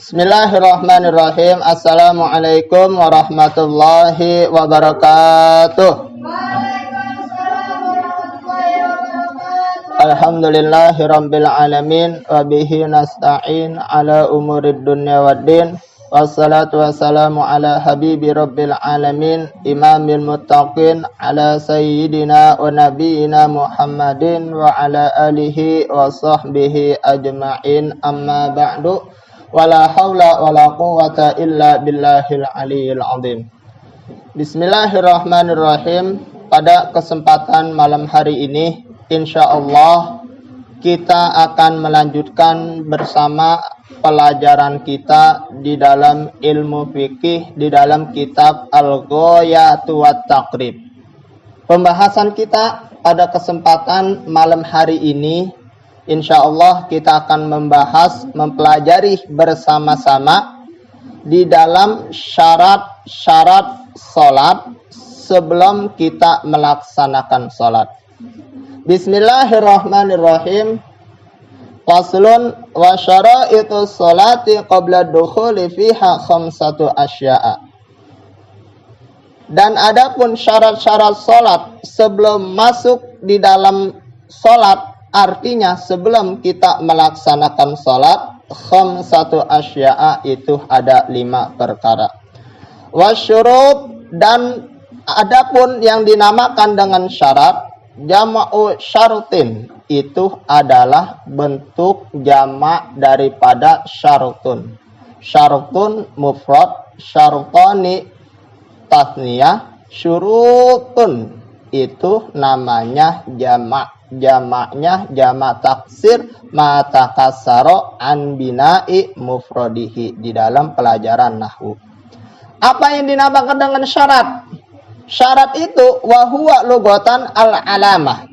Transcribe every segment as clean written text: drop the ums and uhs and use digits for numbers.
Bismillahirrahmanirrahim. Assalamualaikum warahmatullahi wabarakatuh. Alhamdulillahirabbil alamin wa bihi nasta'in ala umurid dunya waddin. Wassalatu wassalamu ala habibi rabbil alamin imamil muttaqin ala sayyidina wa nabiyyina Muhammadin wa ala alihi wa sahbihi ajma'in, amma ba'du. Wala haula wala quwwata illa billahil aliyil azim. Bismillahirrahmanirrahim. Pada kesempatan malam hari ini insyaallah kita akan melanjutkan bersama pelajaran kita di dalam ilmu fikih di dalam kitab Al-Ghayatu wat Taqrib. Pembahasan kita pada kesempatan malam hari ini insyaallah kita akan mempelajari bersama-sama di dalam syarat-syarat salat sebelum kita melaksanakan salat. Bismillahirrahmanirrahim. Faslun wa syara'itus sholati qabla dukhuli fiha khamsatu asya'a. Dan adapun syarat-syarat salat sebelum masuk di dalam salat, artinya sebelum kita melaksanakan salat, khamsatu asya'a, itu ada 5 perkara. Wasyurut, dan adapun yang dinamakan dengan syarat, jama'u syartin, itu adalah bentuk jamak daripada syartun. Syartun mufrad, syartani tasniyah, syurutun itu namanya jamak. Jamaknya jamak taksir ma takassara an bina'i mufradihi di dalam pelajaran nahwu. Apa yang dinamakan dengan syarat? Syarat itu wahuwa lugatan al-alamah.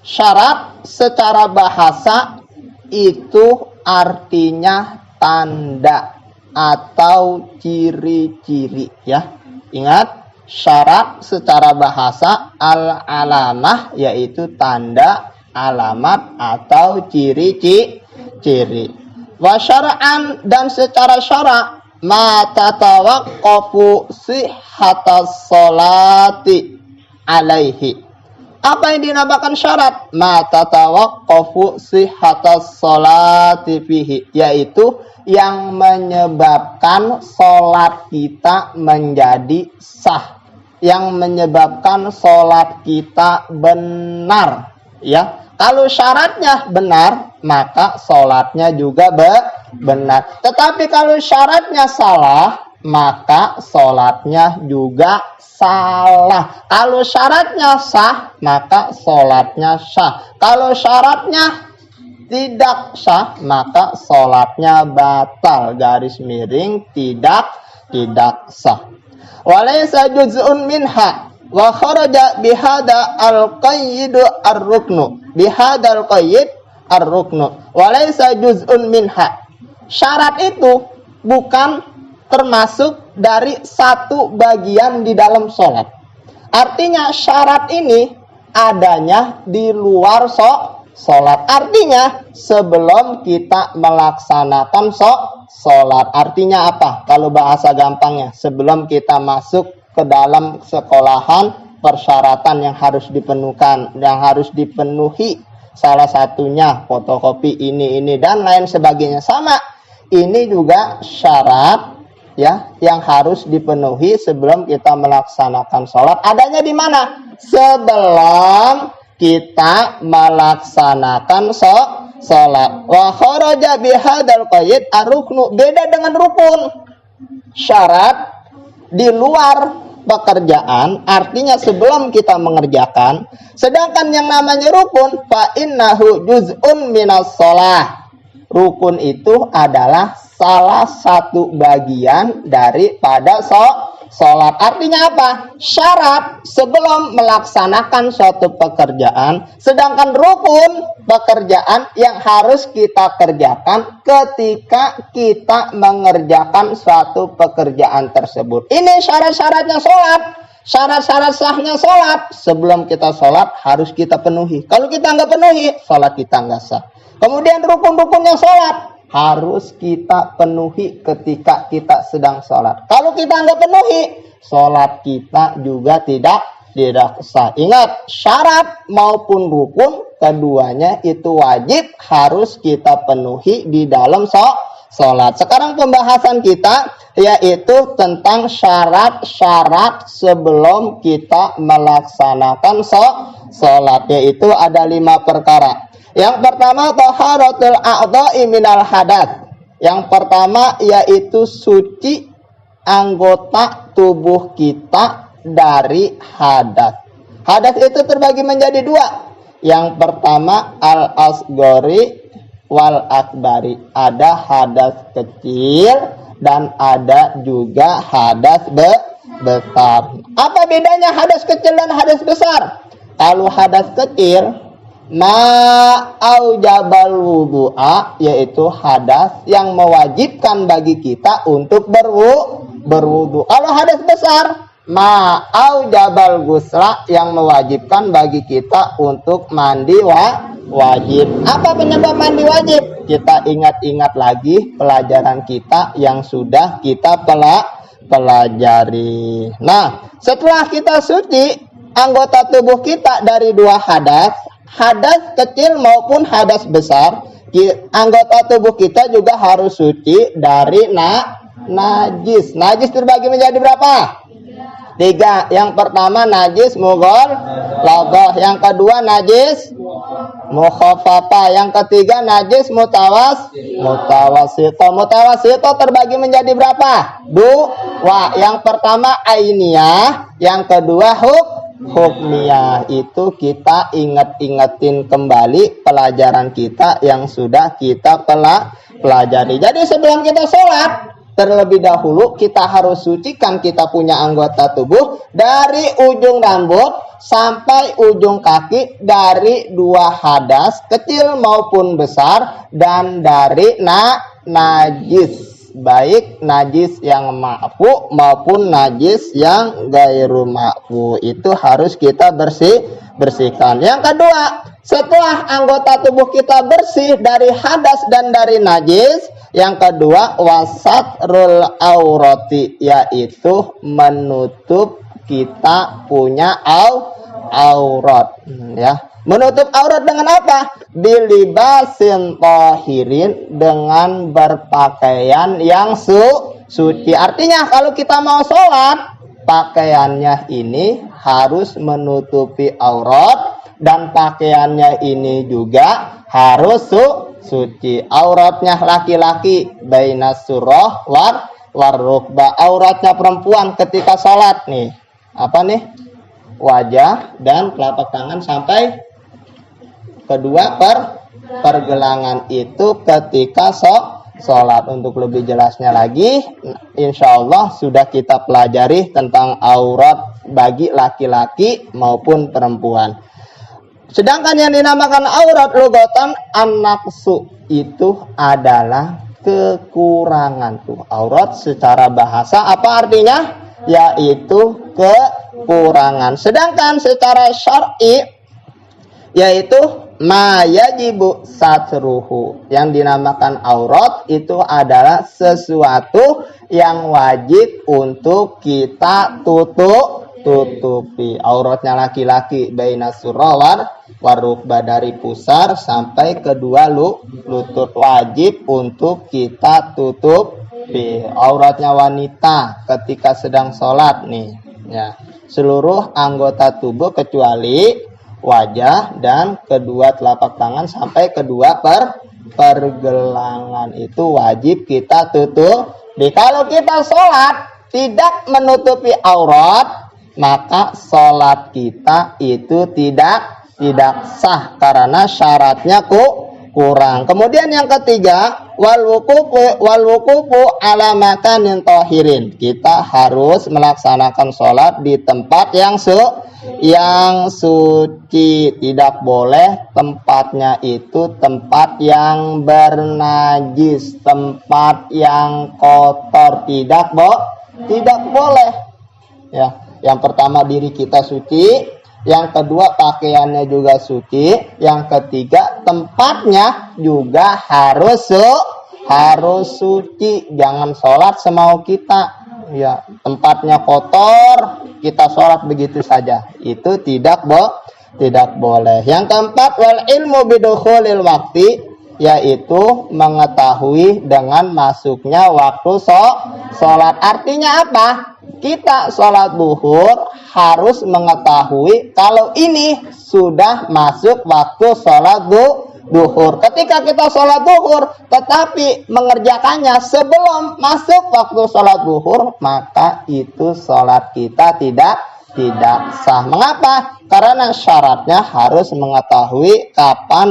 Syarat secara bahasa itu artinya tanda atau ciri-ciri, ya. Ingat, syarat secara bahasa al-alamah yaitu tanda, alamat atau ciri-ciri. Wa syar'an, dan secara syara' ma tatawaqqafu sihhatas sholati alaihi. Apa yang dinamakan syarat? Ma tatawaqqafu sihhatas sholati fihi, yaitu yang menyebabkan sholat kita menjadi sah, yang menyebabkan sholat kita benar, ya. Kalau syaratnya benar, maka sholatnya juga benar. Tetapi kalau syaratnya salah, maka sholatnya juga salah. Kalau syaratnya sah, maka sholatnya sah. Kalau syaratnya tidak sah, maka sholatnya batal. Garis miring, tidak sah. Walaysa juz'un minha wa kharaja bihada al-qayyid ar-ruknu. Bihada al-qayyid ar-ruknu. Walaysa juz'un minha. Syarat itu bukan termasuk dari satu bagian di dalam sholat. Artinya syarat ini adanya di luar sholat. Artinya sebelum kita melaksanakan sholat. Artinya apa? Kalau bahasa gampangnya, sebelum kita masuk ke dalam sekolahan, persyaratan yang harus dipenuhi, salah satunya fotokopi ini dan lain sebagainya. Sama, ini juga syarat, ya, yang harus dipenuhi sebelum kita melaksanakan sholat. Adanya di mana? Sebelum kita melaksanakan sholat. Wa kharaja bihadal qayyid ar-ruknu. Beda dengan rukun. Syarat di luar pekerjaan, artinya sebelum kita mengerjakan. Sedangkan yang namanya rukun, fa innahu juz'un minas shalah. Rukun itu adalah salah satu bagian daripada sholat. Artinya apa? Syarat sebelum melaksanakan suatu pekerjaan. Sedangkan rukun pekerjaan yang harus kita kerjakan ketika kita mengerjakan suatu pekerjaan tersebut. Ini syarat-syaratnya sholat. Syarat-syarat sahnya sholat. Sebelum kita sholat harus kita penuhi. Kalau kita nggak penuhi, sholat kita nggak sah. Kemudian rukun-rukunnya sholat. harus kita penuhi ketika kita sedang sholat. Kalau kita nggak penuhi, sholat kita juga tidak sah. Ingat, syarat maupun rukun keduanya itu wajib harus kita penuhi di dalam sholat. Sekarang pembahasan kita yaitu tentang syarat-syarat sebelum kita melaksanakan sholat, yaitu ada 5 perkara. Yang pertama, taharatul a'dha'i minal hadas. Yang pertama yaitu suci anggota tubuh kita dari hadas. Hadas itu terbagi menjadi 2. Yang pertama al-asghari wal akbari. Ada hadas kecil dan ada juga hadas besar. Apa bedanya hadas kecil dan hadas besar? Kalau hadas kecil ma'aujabal wudu'a, yaitu hadas yang mewajibkan bagi kita untuk berwudu. Kalau hadas besar ma'aujabal ghusla, yang mewajibkan bagi kita untuk mandi wajib. Apa penyebab mandi wajib? Kita ingat-ingat lagi pelajaran kita yang sudah kita pelajari. Nah, setelah kita suci anggota tubuh kita dari 2 hadas, hadas kecil maupun hadas besar, anggota tubuh kita juga harus suci dari najis. Najis terbagi menjadi berapa? 3. Yang pertama najis mughalladhah, yang kedua najis mukhaffafa, yang ketiga najis mutawassithah. Mutawassithah terbagi menjadi berapa? 2. Yang pertama ainiyah, yang kedua hukmiyah. Itu kita ingat-ingatin kembali pelajaran kita yang sudah kita pelajari. Jadi sebelum kita sholat, terlebih dahulu kita harus sucikan kita punya anggota tubuh dari ujung rambut sampai ujung kaki dari 2 hadas kecil maupun besar, dan dari najis, baik najis yang ma'fu maupun najis yang gairu ma'fu. Itu harus kita bersihkan. Yang kedua, setelah anggota tubuh kita bersih dari hadas dan dari najis, yang kedua wasatrul aurati, yaitu menutup kita punya aurat, ya. Menutup aurat dengan apa? Bilibasin tahirin, dengan berpakaian yang suci. Artinya kalau kita mau sholat, pakaiannya ini harus menutupi aurat, dan pakaiannya ini juga harus suci. Auratnya laki-laki bainas surah warrukbah. Auratnya perempuan ketika sholat nih, apa nih? Wajah dan telapak tangan sampai kedua pergelangan, itu ketika sholat. Untuk lebih jelasnya lagi, insya Allah sudah kita pelajari tentang aurat bagi laki-laki maupun perempuan. Sedangkan yang dinamakan aurat lugatan an-naqsu, itu adalah kekurangan. Tuh, aurat secara bahasa apa artinya? Yaitu kekurangan. Sedangkan secara syar'i yaitu ma yajibu satruhu, yang dinamakan aurat itu adalah sesuatu yang wajib untuk kita tutupi. Auratnya laki-laki bainas surah warukbah, dari pusar sampai kedua lutut, wajib untuk kita tutupi. Auratnya wanita ketika sedang sholat nih, ya, seluruh anggota tubuh kecuali wajah dan kedua telapak tangan sampai kedua pergelangan, itu wajib kita tutup. Kalau kita sholat tidak menutupi aurat, maka sholat kita itu tidak sah karena syaratnya kurang. Kemudian yang ketiga, wal wuqufu ala makanin tahirin. Kita harus melaksanakan sholat di tempat yang suci. Tidak boleh tempatnya itu tempat yang bernajis, tempat yang kotor. Tidak boleh. Ya, yang pertama diri kita suci, yang kedua pakaiannya juga suci, yang ketiga tempatnya juga harus harus suci, jangan sholat semau kita. Ya, tempatnya kotor, kita sholat begitu saja. Itu tidak boleh. Yang keempat, wal ilmu bidukhulil waktu, yaitu mengetahui dengan masuknya waktu sholat. Artinya apa? Kita sholat duhur harus mengetahui kalau ini sudah masuk waktu sholat duhur. Ketika kita sholat duhur tetapi mengerjakannya sebelum masuk waktu sholat duhur, maka itu sholat kita tidak sah. Mengapa? Karena syaratnya harus mengetahui kapan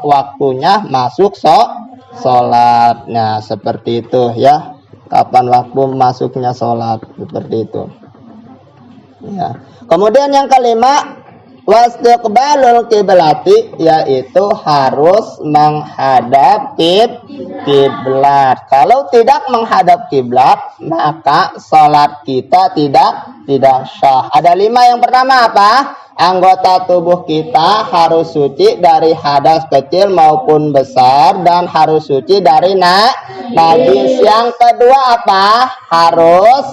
waktunya masuk sholat. Nah, seperti itu ya. Kapan waktu masuknya sholat, seperti itu. Ya. Kemudian yang kelima, wastiqbalul kiblati, yaitu harus menghadap kiblat. Kalau tidak menghadap kiblat, maka sholat kita tidak sah. Ada 5. Yang pertama apa? Anggota tubuh kita harus suci dari hadas kecil maupun besar, dan harus suci dari najis. Yang kedua apa? Harus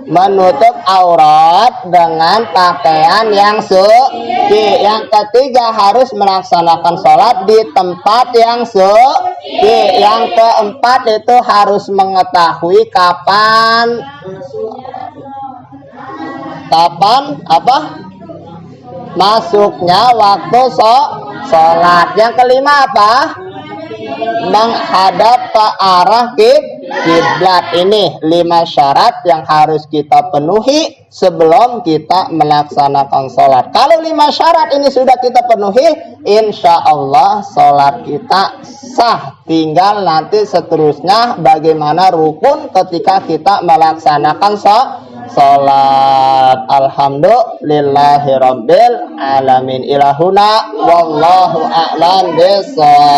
menutup aurat dengan pakaian yang suci. Yang ketiga, harus melaksanakan sholat di tempat yang suci. Yang keempat, itu harus mengetahui kapan apa? Masuknya waktu sholat. Yang kelima apa? Menghadap ke arah kiblat. Ini 5 syarat yang harus kita penuhi sebelum kita melaksanakan sholat. Kalau 5 syarat ini sudah kita penuhi, insya Allah sholat kita sah. Tinggal nanti seterusnya bagaimana rukun ketika kita melaksanakan sholat. Alhamdulillahirabbil alamin. Ilahuna wallahu a'lam bishawab.